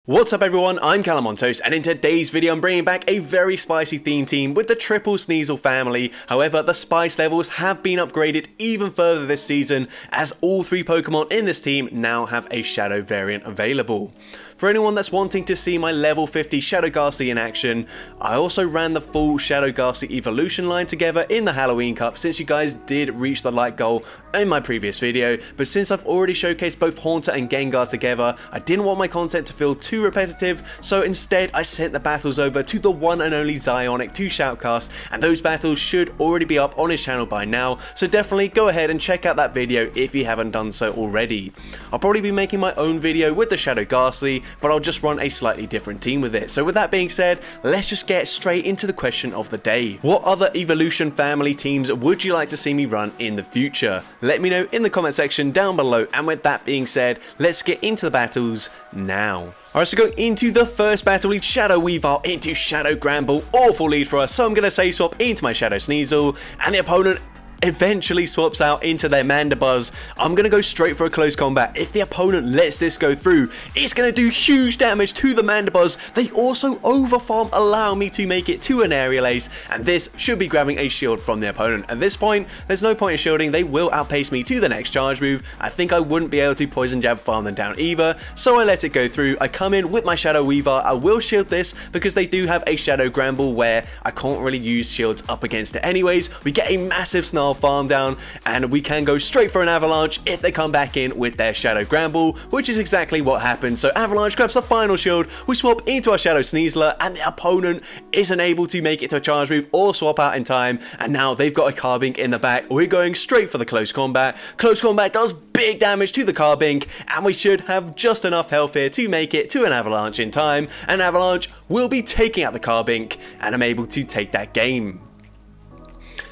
What's up everyone, I'm CallumOnToast, and in today's video I'm bringing back a very spicy theme team with the triple Sneasel family. However, the spice levels have been upgraded even further this season, as all three Pokemon in this team now have a Shadow variant available. For anyone that's wanting to see my level 50 Shadow Ghastly in action, I also ran the full Shadow Ghastly evolution line together in the Halloween Cup, since you guys did reach the like goal in my previous video. But since I've already showcased both Haunter and Gengar together, I didn't want my content to feel too repetitive, so instead I sent the battles over to the one and only Zionic to shoutcast, and those battles should already be up on his channel by now, so definitely go ahead and check out that video if you haven't done so already. I'll probably be making my own video with the Shadow Ghastly, but I'll just run a slightly different team with it. So with that being said, let's just get straight into the question of the day. What other evolution family teams would you like to see me run in the future? Let me know in the comment section down below, and with that being said, let's get into the battles now. Alright, so going into the first battle, lead Shadow Weavile into Shadow Gramble. Awful lead for us, so I'm going to say swap into my Shadow Sneasel, and the opponent eventually swaps out into their Mandibuzz. I'm going to go straight for a close combat. If the opponent lets this go through, it's going to do huge damage to the Mandibuzz. They also overfarm, allow me to make it to an Aerial Ace, and this should be grabbing a shield from the opponent. At this point, there's no point in shielding. They will outpace me to the next charge move. I think I wouldn't be able to Poison Jab farm them down either, so I let it go through. I come in with my Shadow Weavile. I will shield this because they do have a Shadow Gramble where I can't really use shields up against it anyways. We get a massive Snarl farm down, and we can go straight for an Avalanche if they come back in with their Shadow Gramble, which is exactly what happened. So Avalanche grabs the final shield, we swap into our Shadow Sneasler, and the opponent isn't able to make it to a charge move or swap out in time, and now they've got a Carbink in the back. We're going straight for the close combat. Close combat does big damage to the Carbink, and we should have just enough health here to make it to an Avalanche in time. An Avalanche will be taking out the Carbink, and I'm able to take that game.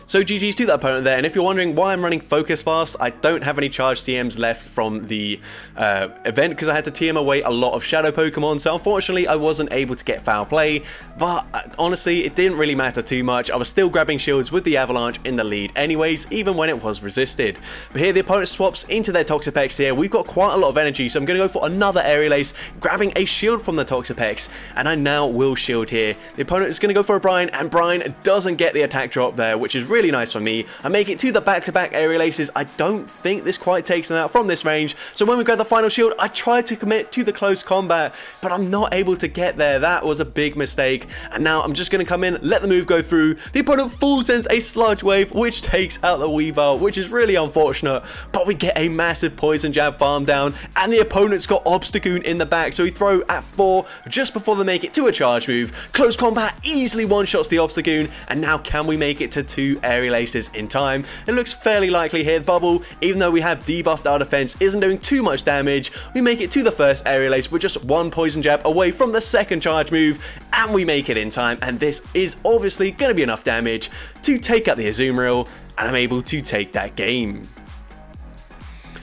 So GG's to that opponent there, and if you're wondering why I'm running Focus Fast, I don't have any charge TMs left from the event because I had to TM away a lot of Shadow Pokemon, so unfortunately I wasn't able to get Foul Play, but honestly it didn't really matter too much. I was still grabbing shields with the Avalanche in the lead anyways, even when it was resisted. But here the opponent swaps into their Toxapex here. We've got quite a lot of energy, so I'm going to go for another Aerial Ace, grabbing a shield from the Toxapex, and I now will shield here. The opponent is going to go for a Brine, and Brine doesn't get the attack drop there, which is really nice for me. I make it to the back-to-back Aerial Aces. I don't think this quite takes them out from this range, so when we grab the final shield, I try to commit to the close combat, but I'm not able to get there. That was a big mistake, and now I'm just going to come in, let the move go through. The opponent full sends a Sludge Wave, which takes out the Weavile, which is really unfortunate, but we get a massive Poison Jab farm down, and the opponent's got Obstagoon in the back, so we throw at 4 just before they make it to a charge move. Close combat easily one-shots the Obstagoon, and now can we make it to 2 Aerial Aces in time? It looks fairly likely here. The Bubble, even though we have debuffed our defense, isn't doing too much damage. We make it to the first Aerial Ace with just 1 Poison Jab away from the second charge move, and we make it in time, and this is obviously going to be enough damage to take out the Azumarill, and I'm able to take that game.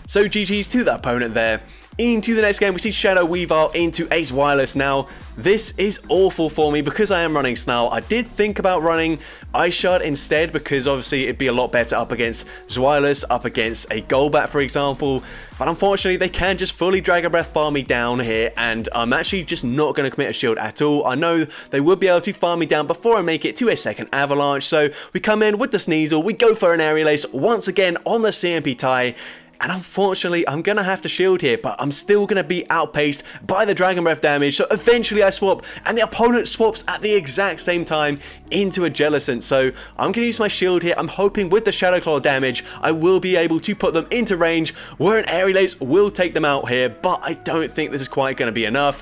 So GG's to that opponent there. Into the next game, we see Shadow Weavile into Ace Wireless. Now, this is awful for me because I am running Snarl. I did think about running Ice Shard instead because obviously it'd be a lot better up against Zweilous, up against a Golbat, for example. But unfortunately, they can just fully Dragon Breath farm me down here, and I'm actually just not going to commit a shield at all. I know they would be able to farm me down before I make it to a second Avalanche, so we come in with the Sneasel, we go for an Aerial Ace once again on the CMP tie. And unfortunately, I'm going to have to shield here, but I'm still going to be outpaced by the Dragon Breath damage. So eventually I swap, and the opponent swaps at the exact same time into a Jellicent. So I'm going to use my shield here. I'm hoping with the Shadow Claw damage, I will be able to put them into range where an Aerial Ace will take them out here, but I don't think this is quite going to be enough.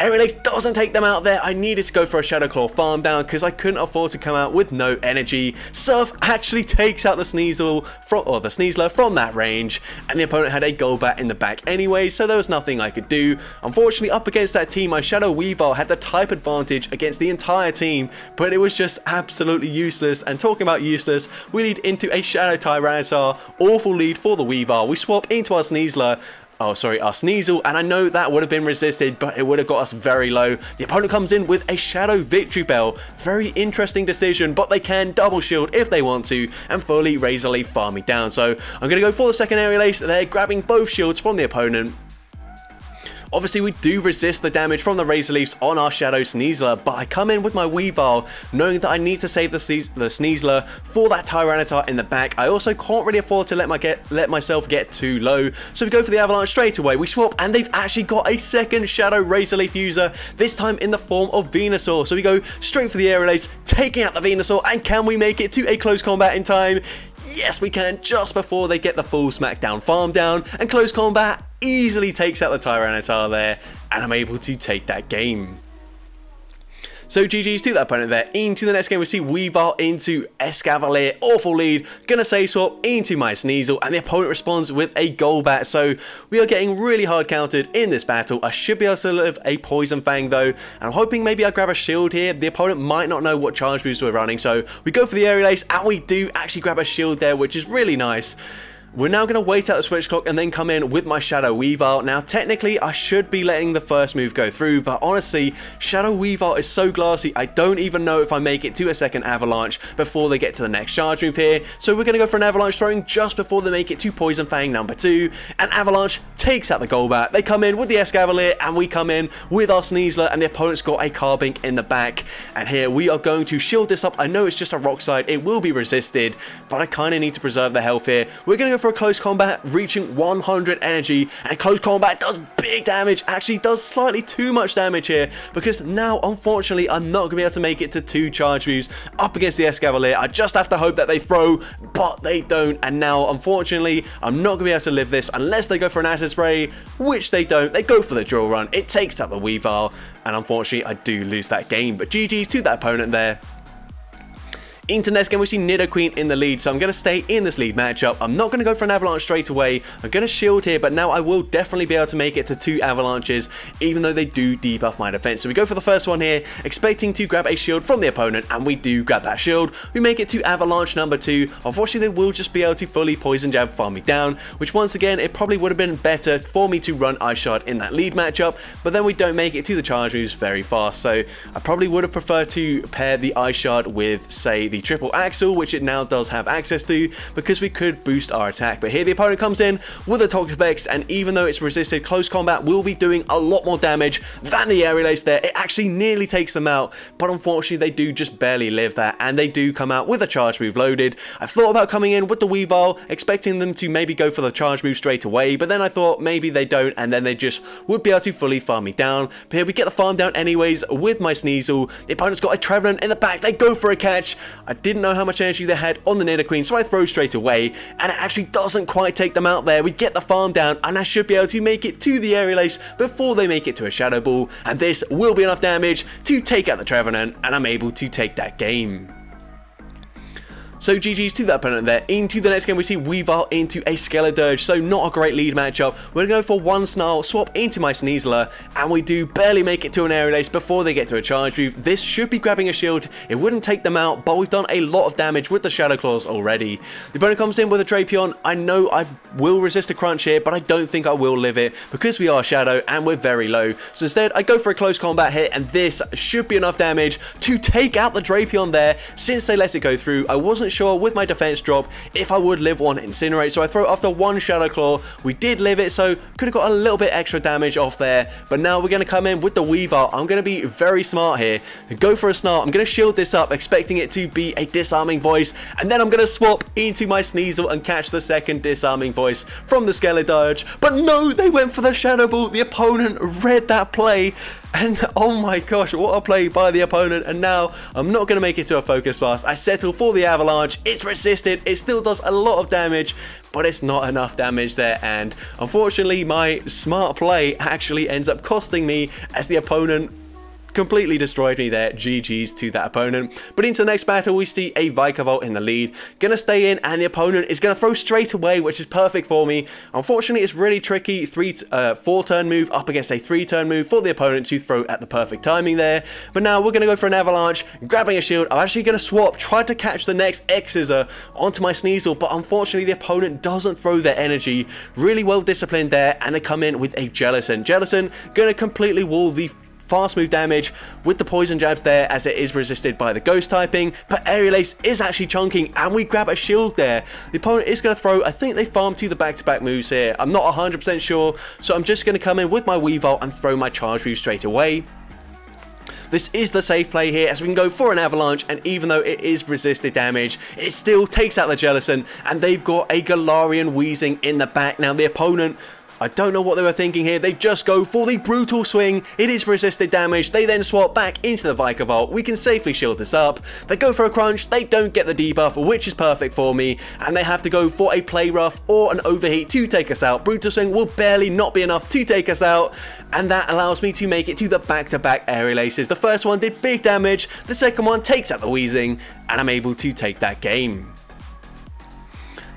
Aerial Ace doesn't take them out there. I needed to go for a Shadow Claw farm down because I couldn't afford to come out with no energy. Surf actually takes out the Sneasel the Sneasler from that range, and the opponent had a Golbat in the back anyway, so there was nothing I could do. Unfortunately, up against that team, my Shadow Weavile had the type advantage against the entire team, but it was just absolutely useless. And talking about useless, we lead into a Shadow Tyranitar. Awful lead for the Weavile. We swap into our Sneasler. Oh, sorry, our Sneasel, and I know that would have been resisted, but it would have got us very low. The opponent comes in with a Shadow Victory Bell. Very interesting decision, but they can double shield if they want to, and fully Razor Leaf farm me down. So I'm going to go for the second Aerial Ace. They're grabbing both shields from the opponent. Obviously, we do resist the damage from the Razor Leafs on our Shadow Sneasler, but I come in with my Weavile, knowing that I need to save the Sneasler for that Tyranitar in the back. I also can't really afford to let myself get too low, so we go for the Avalanche straight away. We swap, and they've actually got a second Shadow Razor Leaf user, this time in the form of Venusaur. So we go straight for the Aerial Ace, taking out the Venusaur, and can we make it to a close combat in time? Yes, we can, just before they get the full Smackdown farm down, and close combat easily takes out the Tyranitar there, and I'm able to take that game. So GG's to that opponent there. Into the next game, we see Weavile into Escavalier. Awful lead. Gonna say swap into my Sneasel, and the opponent responds with a Golbat. So we are getting really hard countered in this battle. I should be able to live a Poison Fang though, and I'm hoping maybe I grab a shield here. The opponent might not know what charge moves we're running, so we go for the Aerial Ace, and we do actually grab a shield there, which is really nice. We're now going to wait out the switch clock and then come in with my Shadow Weavile. Now, technically, I should be letting the first move go through, but honestly, Shadow Weavile is so glassy, I don't even know if I make it to a second Avalanche before they get to the next charge move here. So we're going to go for an Avalanche throwing just before they make it to Poison Fang number 2. And Avalanche takes out the Golbat. They come in with the Escavalier, and we come in with our Sneasler, and the opponent's got a Carbink in the back. And here we are going to shield this up. I know it's just a Rock Slide, it will be resisted, but I kind of need to preserve the health here. We're going to go for a close combat, reaching 100 energy, and close combat does big damage, actually does slightly too much damage here, because now unfortunately I'm not going to be able to make it to 2 charge moves up against the Escavalier. I just have to hope that they throw, but they don't, and now unfortunately I'm not going to be able to live this unless they go for an Acid Spray, which they don't. They go for the Drill Run, it takes out the Weavile, and unfortunately I do lose that game, but GG's to that opponent there. Into next game, we see Nidoqueen in the lead, so I'm going to stay in this lead matchup. I'm not going to go for an Avalanche straight away. I'm going to shield here, but now I will definitely be able to make it to 2 Avalanches, even though they do debuff my defense. So we go for the first one here, expecting to grab a shield from the opponent, and we do grab that shield. We make it to Avalanche number 2. Unfortunately, they will just be able to fully Poison Jab farm me down, which once again, it probably would have been better for me to run Ice Shard in that lead matchup, but then we don't make it to the charge moves very fast. So I probably would have preferred to pair the Ice Shard with, say, the Triple Axle, which it now does have access to, because we could boost our attack. But here the opponent comes in with a Togepi, and even though it's resisted, close combat will be doing a lot more damage than the Aerial Ace there. It actually nearly takes them out, but unfortunately they do just barely live that, and they do come out with a charge move loaded. I thought about coming in with the Weavile, expecting them to maybe go for the charge move straight away, but then I thought maybe they don't, and then they just would be able to fully farm me down. But here we get the farm down anyways with my Sneasel. The opponent's got a Trevenant in the back. They go for a catch. I didn't know how much energy they had on the Nidoqueen, so I throw straight away, and it actually doesn't quite take them out there. We get the farm down, and I should be able to make it to the Aerial Ace before they make it to a Shadow Ball, and this will be enough damage to take out the Trevenant, and I'm able to take that game. So GG's to that opponent there. Into the next game, we see Weavile into a Skeledirge, so not a great lead matchup. We're going to go for one Snarl, swap into my Sneasler, and we do barely make it to an Aerial Ace before they get to a charge move. This should be grabbing a shield. It wouldn't take them out, but we've done a lot of damage with the Shadow Claws already. The opponent comes in with a Drapion. I know I will resist a crunch here, but I don't think I will live it because we are Shadow and we're very low. So instead, I go for a close combat hit, and this should be enough damage to take out the Drapion there. Since they let it go through, I wasn't sure with my defense drop if I would live one Incinerate, so I throw after one Shadow Claw. We did live it, so could have got a little bit extra damage off there, but now we're going to come in with the Weavile. I'm going to be very smart here and go for a Snarl. I'm going to shield this up, expecting it to be a Disarming Voice, and then I'm going to swap into my Sneasel and catch the second Disarming Voice from the Skeledirge. But no, they went for the Shadow Ball. The opponent read that play, and oh my gosh, what a play by the opponent. And now I'm not going to make it to a Focus Blast. I settle for the Avalanche. It's resisted. It still does a lot of damage, but it's not enough damage there, and unfortunately my smart play actually ends up costing me, as the opponent completely destroyed me there. GG's to that opponent. But into the next battle, we see a Vikavolt in the lead. Gonna stay in, and the opponent is gonna throw straight away, which is perfect for me. Unfortunately, it's really tricky. 4-turn move up against a 3-turn move for the opponent to throw at the perfect timing there. But now we're gonna go for an Avalanche, grabbing a shield. I'm actually gonna swap, try to catch the next X-Scissor onto my Sneasel, but unfortunately the opponent doesn't throw their energy. Really well disciplined there, and they come in with a Jellicent. Jellicent gonna completely wall the fast move damage with the poison jabs there, as it is resisted by the ghost typing, but Aerial Ace is actually chunking, and we grab a shield there. The opponent is going to throw, I think they farm to the back-to-back moves here. I'm not 100% sure, so I'm just going to come in with my Weavile and throw my charge move straight away. This is the safe play here, as we can go for an avalanche, and even though it is resisted damage, it still takes out the Jellicent, and they've got a Galarian wheezing in the back. Now the opponent, I don't know what they were thinking here. They just go for the brutal swing. It is resisted damage. They then swap back into the Vikavolt. We can safely shield this up. They go for a crunch. They don't get the debuff, which is perfect for me. And they have to go for a play rough or an overheat to take us out. Brutal swing will barely not be enough to take us out. And that allows me to make it to the back-to-back Aerial Aces. The first one did big damage. The second one takes out the wheezing. And I'm able to take that game.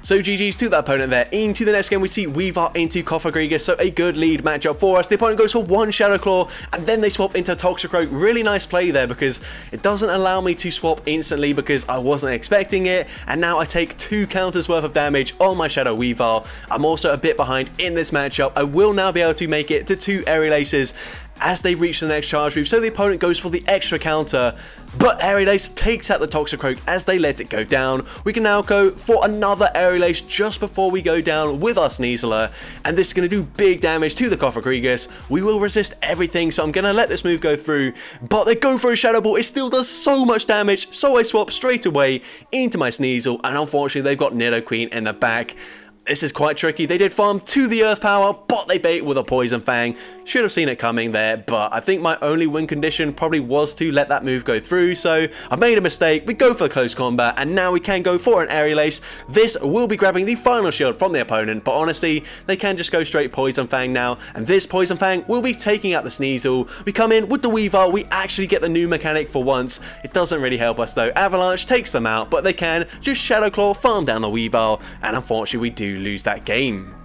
So GG's to that opponent there. Into the next game, we see Weavile into Cofagrigus, so a good lead matchup for us. The opponent goes for one Shadow Claw, and then they swap into Toxicroak. Really nice play there, because it doesn't allow me to swap instantly because I wasn't expecting it, and now I take 2 counters worth of damage on my Shadow Weavile. I'm also a bit behind in this matchup. I will now be able to make it to 2 Aerial Aces as they reach the next charge move, so the opponent goes for the extra counter, but Aerial Ace takes out the Toxicroak as they let it go down. We can now go for another Aerial Ace just before we go down with our Sneaseler, and this is going to do big damage to the Cofagrigus. We will resist everything, so I'm going to let this move go through, but they go for a Shadow Ball. It still does so much damage, so I swap straight away into my Sneasel, and unfortunately they've got Nidoqueen in the back. This is quite tricky. They did farm to the Earth Power, but they bait with a Poison Fang. Should have seen it coming there, but I think my only win condition probably was to let that move go through, so I made a mistake. We go for the close combat, and now we can go for an Aerial Ace. This will be grabbing the final shield from the opponent, but honestly, they can just go straight Poison Fang now, and this Poison Fang will be taking out the Sneasel. We come in with the Weavile. We actually get the new mechanic for once. It doesn't really help us though. Avalanche takes them out, but they can just Shadow Claw, farm down the Weavile, and unfortunately we do lose that game.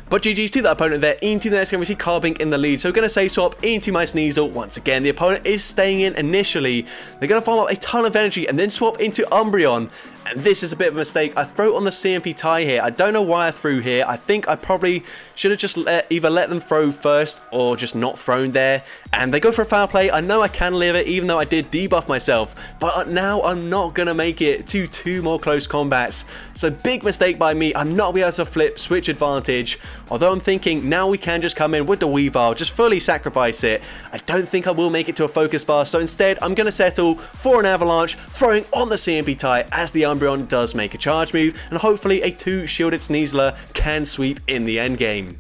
But GG's to that opponent there. Into the next game, we see Carbink in the lead. So we're going to say swap into my Sneasel. Once again, the opponent is staying in initially. They're going to farm up a ton of energy and then swap into Umbreon. And this is a bit of a mistake. I throw on the CMP tie here. I don't know why I threw here. I think I probably should have just either let them throw first or just not thrown there. And they go for a foul play. I know I can live it, even though I did debuff myself. But now I'm not going to make it to 2 more close combats. So big mistake by me. I'm not going to be able to flip switch advantage. Although I'm thinking now we can just come in with the Weavile, just fully sacrifice it. I don't think I will make it to a focus bar. So instead, I'm going to settle for an Avalanche, throwing on the CMP tie as the Umbreon does make a charge move, and hopefully a 2 shielded Sneasler can sweep in the end game.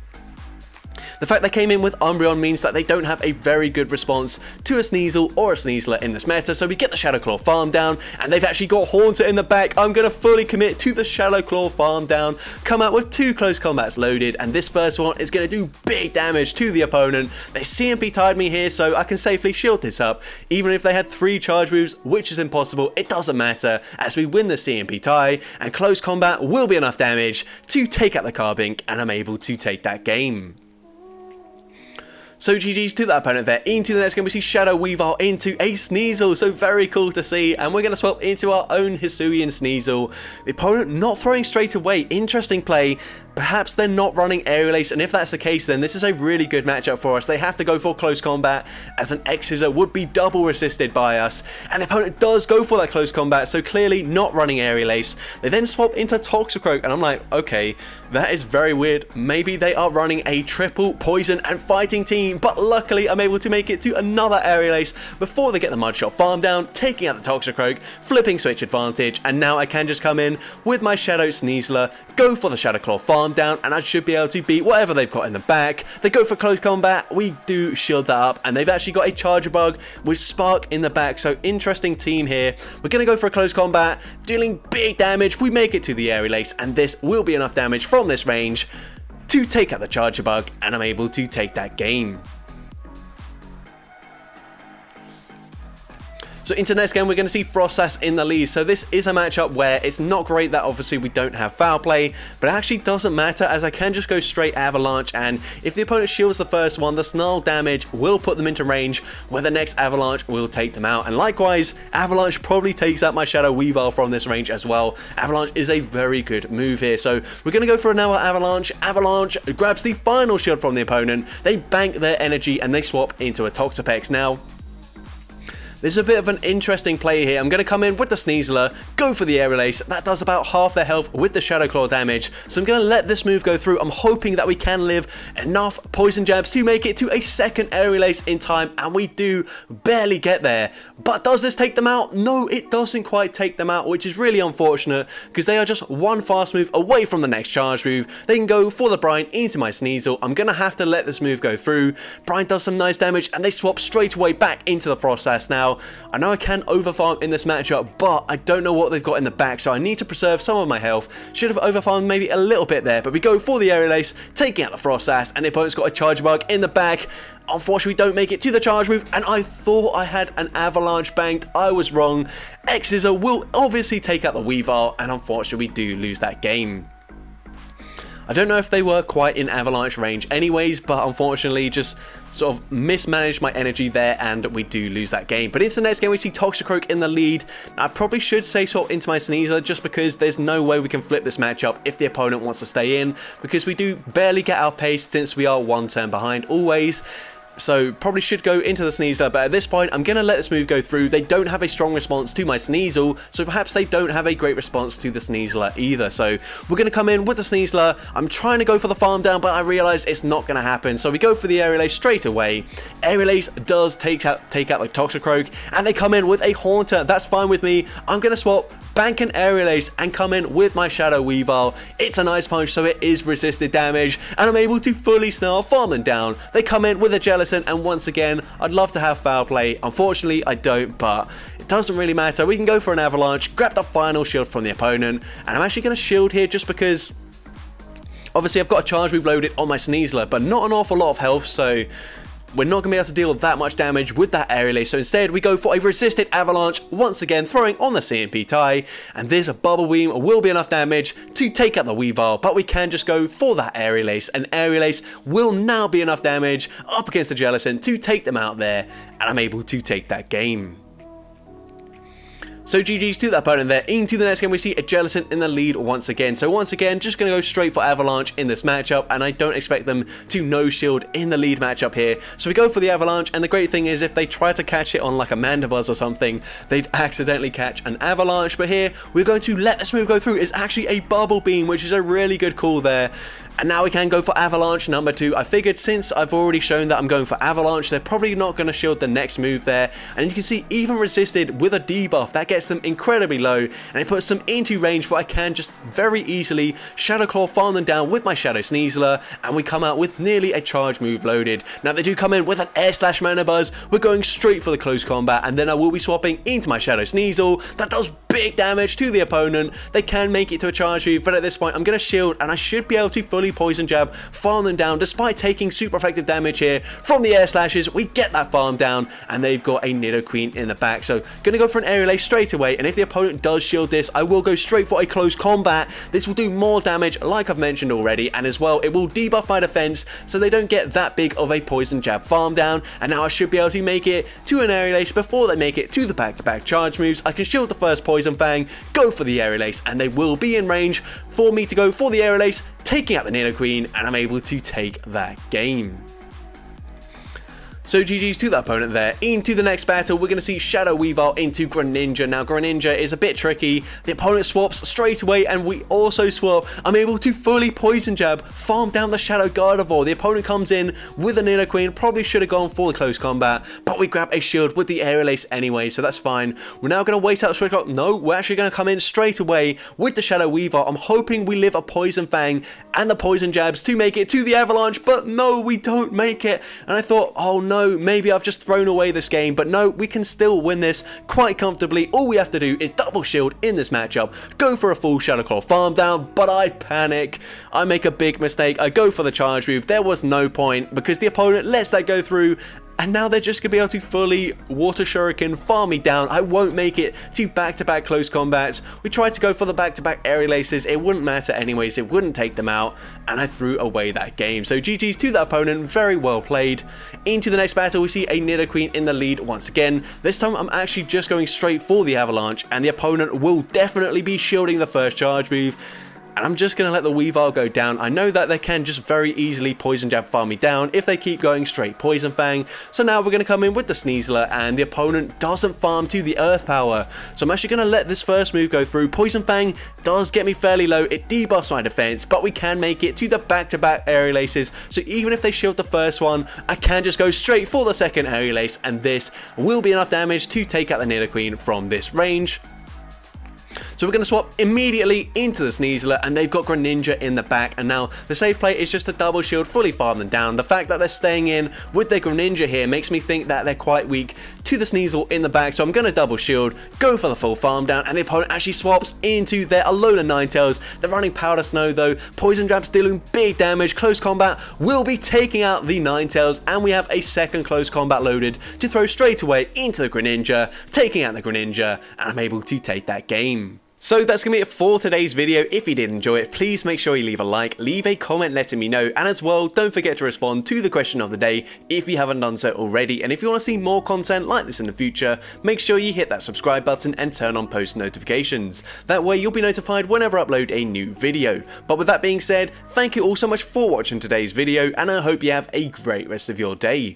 The fact they came in with Umbreon means that they don't have a very good response to a Sneasel or a Sneasler in this meta, so we get the Shadow Claw farm down, and they've actually got Haunter in the back. I'm going to fully commit to the Shadow Claw farm down, come out with 2 close combats loaded, and this first one is going to do big damage to the opponent. They CMP tied me here, so I can safely shield this up. Even if they had 3 charge moves, which is impossible, it doesn't matter, as we win the CMP tie, and close combat will be enough damage to take out the Carbink, and I'm able to take that game. So GG's to that opponent there. Into the next game, we see Shadow Weavile into a Sneasel. So very cool to see. And we're going to swap into our own Hisuian Sneasel. The opponent not throwing straight away. Interesting play. Perhaps they're not running Aerial Ace, and if that's the case, then this is a really good matchup for us. They have to go for close combat, as an X-Scissor would be double resisted by us, and the opponent does go for that close combat, so clearly not running Aerial Ace. They then swap into Toxicroak, and I'm like, okay, that is very weird. Maybe they are running a triple poison and fighting team, but luckily I'm able to make it to another Aerial Ace before they get the Mudshot farm down, taking out the Toxicroak, flipping switch advantage, and now I can just come in with my Shadow Sneasler, go for the Shadow Claw farm down, and I should be able to beat whatever they've got in the back. They go for close combat, we do shield that up, and they've actually got a Charger Bug with Spark in the back, so interesting team here. We're going to go for a close combat, dealing big damage. We make it to the Aerial Ace, and this will be enough damage from this range to take out the Charger Bug, and I'm able to take that game. So into the next game, we're going to see Frost Sass in the lead. So this is a matchup where it's not great that obviously we don't have foul play, but it actually doesn't matter as I can just go straight Avalanche, and if the opponent shields the first one, the snarl damage will put them into range where the next Avalanche will take them out. And likewise, Avalanche probably takes out my Shadow Weavile from this range as well. Avalanche is a very good move here. So we're going to go for another Avalanche. Avalanche grabs the final shield from the opponent. They bank their energy and they swap into a Toxapex. Now, this is a bit of an interesting play here. I'm going to come in with the Sneaseler, go for the Aerial Ace. That does about half their health with the Shadow Claw damage. So I'm going to let this move go through. I'm hoping that we can live enough poison jabs to make it to a second Aerial Ace in time. And we do barely get there. But does this take them out? No, it doesn't quite take them out, which is really unfortunate because they are just one fast move away from the next charge move. They can go for the Brine into my Sneasel. I'm going to have to let this move go through. Brine does some nice damage and they swap straight away back into the Frost Sass. Now, I know I can overfarm in this matchup, but I don't know what they've got in the back, so I need to preserve some of my health. Should have overfarmed maybe a little bit there, but we go for the Aerial Ace, taking out the Frost Sass, and the opponent's got a Charge Bug in the back. Unfortunately, we don't make it to the charge move, and I thought I had an Avalanche banked. I was wrong. X-Scissor will obviously take out the Weavile, and unfortunately, we do lose that game. I don't know if they were quite in Avalanche range anyways, but unfortunately just sort of mismanaged my energy there and we do lose that game. But into the next game, we see Toxicroak in the lead. Now, I probably should say swap into my Sneasel just because there's no way we can flip this matchup if the opponent wants to stay in, because we do barely get our pace since we are one turn behind always. So probably should go into the Sneasel, but at this point I'm going to let this move go through. They don't have a strong response to my Sneasel, so perhaps they don't have a great response to the Sneaseler either. So we're going to come in with the Sneaseler. I'm trying to go for the farm down, but I realize it's not going to happen. So we go for the Aerial Ace straight away. Aerial Ace does take out the Toxicroak, and they come in with a Haunter. That's fine with me. I'm going to swap, bank an Aerial Ace, and come in with my Shadow Weavile. It's a nice punch, so it is resisted damage, and I'm able to fully snarl, farm them down. They come in with a Jellicent, and once again, I'd love to have foul play. Unfortunately, I don't, but it doesn't really matter. We can go for an Avalanche, grab the final shield from the opponent, and I'm actually going to shield here just because obviously I've got a charge move loaded on my Sneasler, but not an awful lot of health, so we're not going to be able to deal that much damage with that Aerial Ace. So instead, we go for a resisted Avalanche, once again throwing on the CMP tie, and this Bubble Beam will be enough damage to take out the Weavile, but we can just go for that Aerial Ace. An Aerial Ace will now be enough damage up against the Jellicent to take them out there, and I'm able to take that game. So GG's to that opponent there. Into the next game, we see a Jellicent in the lead once again. So once again, just going to go straight for Avalanche in this matchup, and I don't expect them to no-shield in the lead matchup here. So we go for the Avalanche, and the great thing is if they try to catch it on like a Mandibuzz or something, they'd accidentally catch an Avalanche. But here, we're going to let this move go through. It's actually a Bubble Beam, which is a really good call there. And now we can go for Avalanche number 2. I figured since I've already shown that I'm going for Avalanche, they're probably not going to shield the next move there. And you can see even resisted with a debuff, that gets them incredibly low. And it puts them into range where I can just very easily Shadow Claw farm them down with my Shadow Sneasler. And we come out with nearly a charge move loaded. Now they do come in with an Air Slash Mandibuzz. We're going straight for the close combat. And then I will be swapping into my Shadow Sneasel. That does big damage to the opponent. They can make it to a charge move, but at this point I'm going to shield and I should be able to fully Poison Jab, farm them down despite taking super effective damage here from the Air Slashes. We get that farm down and they've got a Nidoqueen in the back. So going to go for an Aerial Ace straight away, and if the opponent does shield this, I will go straight for a close combat. This will do more damage like I've mentioned already, and as well it will debuff my defense so they don't get that big of a Poison Jab farm down. And now I should be able to make it to an Aerial Ace before they make it to the back-to-back charge moves. I can shield the first Poison Fang, go for the Aerial Ace, and they will be in range for me to go for the Aerial Ace, taking out the Nidoqueen, and I'm able to take that game. So GG's to that opponent there. Into the next battle, we're going to see Shadow Weavile into Greninja. Now, Greninja is a bit tricky. The opponent swaps straight away, and we also swap. I'm able to fully Poison Jab, farm down the Shadow Gardevoir. The opponent comes in with a Nidoqueen. Probably should have gone for the close combat, but we grab a shield with the Aerial Ace anyway, so that's fine. We're now going to wait out the Switch Clock. No, we're actually going to come in straight away with the Shadow Weavile. I'm hoping we live a Poison Fang and the Poison Jabs to make it to the Avalanche, but no, we don't make it. And I thought, oh no, maybe I've just thrown away this game, but no, we can still win this quite comfortably. All we have to do is double shield in this matchup, go for a full Shadow Claw farm down, but I panic. I make a big mistake. I go for the charge move. There was no point because the opponent lets that go through, and now they're just going to be able to fully water shuriken, farm me down. I won't make it to back-to-back close combats. We tried to go for the back-to-back aerial aces, it wouldn't matter anyways, it wouldn't take them out, and I threw away that game. So GG's to that opponent, very well played. Into the next battle, we see a Nidoqueen in the lead once again. This time I'm actually just going straight for the Avalanche, and the opponent will definitely be shielding the first charge move. And I'm just going to let the Weavile go down. I know that they can just very easily Poison Jab farm me down if they keep going straight Poison Fang. So now we're going to come in with the Sneasler, and the opponent doesn't farm to the Earth Power. So I'm actually going to let this first move go through. Poison Fang does get me fairly low. It debuffs my defense, but we can make it to the back-to-back aerial aces. So even if they shield the first one, I can just go straight for the second aerial ace, and this will be enough damage to take out the Nidoqueen from this range. So we're going to swap immediately into the Sneasler, and they've got Greninja in the back, and now the safe play is just a double shield, fully farm them down. The fact that they're staying in with their Greninja here makes me think that they're quite weak to the Sneasel in the back, so I'm going to double shield, go for the full farm down, and the opponent actually swaps into their Alola Ninetales. They're running Powder Snow though, Poison Jab's dealing big damage, close combat will be taking out the Ninetales, and we have a second close combat loaded to throw straight away into the Greninja, taking out the Greninja, and I'm able to take that game. So that's going to be it for today's video. If you did enjoy it, please make sure you leave a like, leave a comment letting me know, and as well, don't forget to respond to the question of the day if you haven't done so already. And if you want to see more content like this in the future, make sure you hit that subscribe button and turn on post notifications. That way you'll be notified whenever I upload a new video. But with that being said, thank you all so much for watching today's video, and I hope you have a great rest of your day.